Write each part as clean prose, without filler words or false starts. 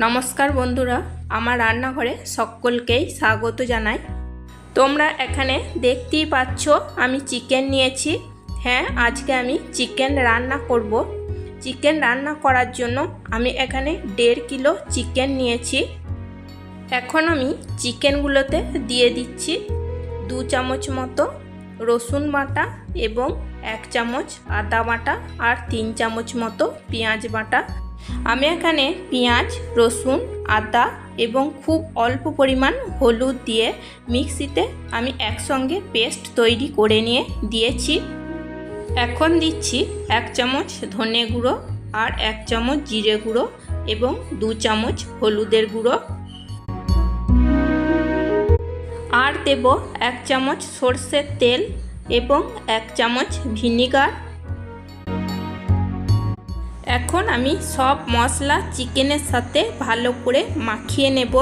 নমস্কার বন্ধুরা, আমার রান্নাঘরে সকলকেই স্বাগত জানাই। তোমরা এখানে দেখতেই পাচ্ছ আমি চিকেন নিয়েছি। হ্যাঁ, আজকে আমি চিকেন রান্না করব। চিকেন রান্না করার জন্য আমি এখানে 1.5 কিলো চিকেন নিয়েছি। এখন আমি চিকেনগুলোতে দিয়ে দিচ্ছি 2 চামচ মতো রসুন বাটা এবং 1 চামচ আদা বাটা আর 3 চামচ মতো পেঁয়াজ বাটা। আমি এখানে পেঁয়াজ, রসুন, আদা এবং খুব অল্প পরিমাণ হলুদ দিয়ে মিক্সিতে আমি একসঙ্গে পেস্ট তৈরি করে নিয়ে দিয়েছি। এখন দিচ্ছি 1 চামচ ধনে গুঁড়ো আর 1 চামচ জিরে গুঁড়ো এবং 2 চামচ হলুদের গুঁড়ো, আর দেব 1 চামচ সরষের তেল এবং 1 চামচ ভিনিগার। এখন আমি সব মশলা চিকেনের সাথে ভালো করে মাখিয়ে নেব।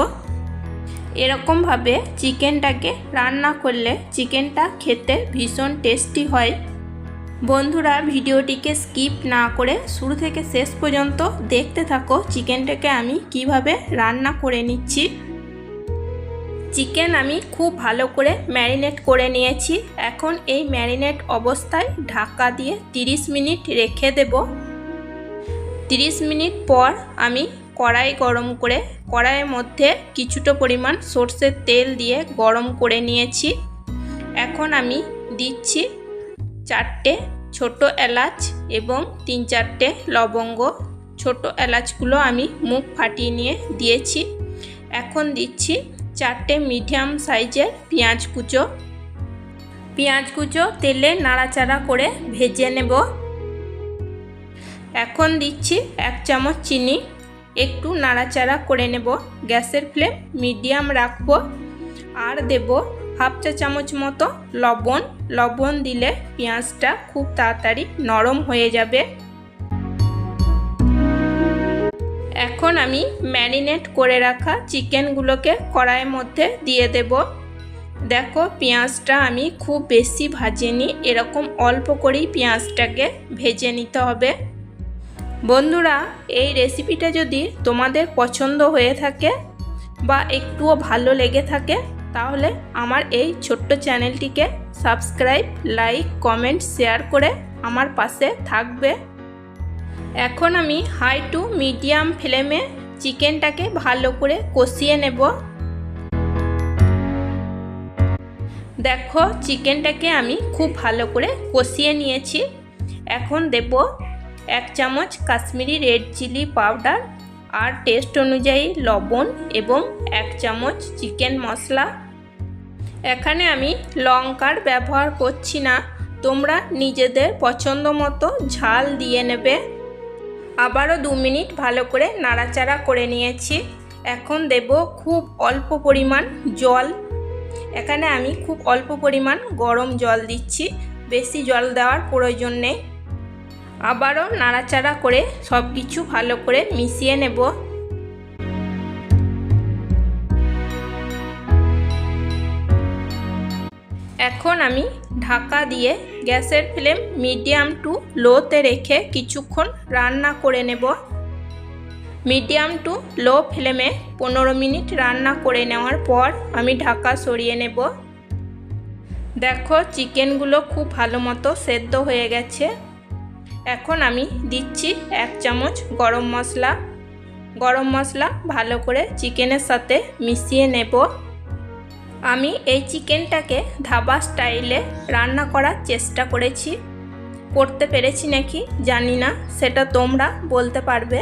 এরকমভাবে চিকেনটাকে রান্না করলে চিকেনটা খেতে ভীষণ টেস্টি হয়। বন্ধুরা, ভিডিওটিকে স্কিপ না করে শুরু থেকে শেষ পর্যন্ত দেখতে থাকো চিকেনটাকে আমি কিভাবে রান্না করে নিচ্ছি। চিকেন আমি খুব ভালো করে ম্যারিনেট করে নিয়েছি। এখন এই ম্যারিনেট অবস্থায় ঢাকা দিয়ে 30 মিনিট রেখে দেব। 30 মিনিট পর আমি কড়াই গরম করে কড়াইয়ের মধ্যে কিছুটা পরিমাণ সরষের তেল দিয়ে গরম করে নিয়েছি। এখন আমি দিচ্ছি 4টে ছোট এলাচ এবং 3-4টে লবঙ্গ। ছোট এলাচগুলো আমি মুখ ফাটিয়ে নিয়ে দিয়েছি। এখন দিচ্ছি 4টে মিডিয়াম সাইজের পেঁয়াজ কুচো। পেঁয়াজ কুচো তেলে নাড়াচাড়া করে ভেজে নেব। এখন দিচ্ছি 1 চামচ চিনি, একটু নাড়াচাড়া করে নেব। গ্যাসের ফ্লেম মিডিয়াম রাখবো। আর দেব 1/2 চা চামচ মতো লবণ। লবণ দিলে পেঁয়াজটা খুব তাড়াতাড়ি নরম হয়ে যাবে। এখন আমি ম্যারিনেট করে রাখা চিকেনগুলোকে কড়াইয়ের মধ্যে দিয়ে দেব। দেখো, পেঁয়াজটা আমি খুব বেশি ভাজিনি, এরকম অল্প করেই পেঁয়াজটাকে ভেজে নিতে হবে। বন্ধুরা, এই রেসিপিটা যদি তোমাদের পছন্দ হয়ে থাকে বা একটুও ভালো লেগে থাকে তাহলে আমার এই ছোট্ট চ্যানেলটিকে সাবস্ক্রাইব, লাইক, কমেন্ট, শেয়ার করে আমার পাশে থাকবে। এখন আমি হাই টু মিডিয়াম ফ্লেমে চিকেনটাকে ভালো করে কষিয়ে নেব। দেখো, চিকেনটাকে আমি খুব ভালো করে কষিয়ে নিয়েছি। এখন দেব 1 চামচ কাশ্মীরি রেড চিলি পাউডার আর টেস্ট অনুযায়ী লবণ এবং 1 চামচ চিকেন মশলা। এখানে আমি লঙ্কার ব্যবহার করছি না, তোমরা নিজেদের পছন্দ মতো ঝাল দিয়ে নেবে। আবারও 2 মিনিট ভালো করে নাড়াচাড়া করে নিয়েছি। এখন দেব খুব অল্প পরিমাণ জল। এখানে আমি খুব অল্প পরিমাণ গরম জল দিচ্ছি, বেশি জল দেওয়ার প্রয়োজন নেই। আবারও নাড়াচাড়া করে সব কিছু ভালো করে মিশিয়ে নেব। এখন আমি ঢাকা দিয়ে গ্যাসের ফ্লেম মিডিয়াম টু লোতে রেখে কিছুক্ষণ রান্না করে নেব। মিডিয়াম টু লো ফ্লেমে 15 মিনিট রান্না করে নেওয়ার পর আমি ঢাকা সরিয়ে নেব। দেখো, চিকেনগুলো খুব ভালো মতো সেদ্ধ হয়ে গেছে। এখন আমি দিচ্ছি 1 চামচ গরম মশলা। গরম মশলা ভালো করে চিকেনের সাথে মিশিয়ে নেব। আমি এই চিকেনটাকে ধাবা স্টাইলে রান্না করার চেষ্টা করেছি। করতে পেরেছি নাকি জানি না, সেটা তোমরা বলতে পারবে।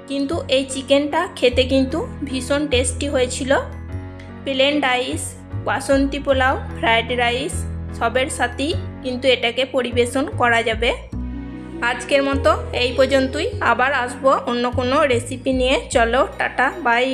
কিন্তু এই চিকেনটা খেতে কিন্তু ভীষণ টেস্টি হয়েছিল। প্লেন রাইস, বাসন্তী পোলাও, ফ্রাইড রাইস সবের সাথেই কিন্তু এটাকে পরিবেশন করা যাবে। আজকের মতো এই পর্যন্তই। আবার আসবো অন্য কোনো রেসিপি নিয়ে। চলো, টাটা, বাই।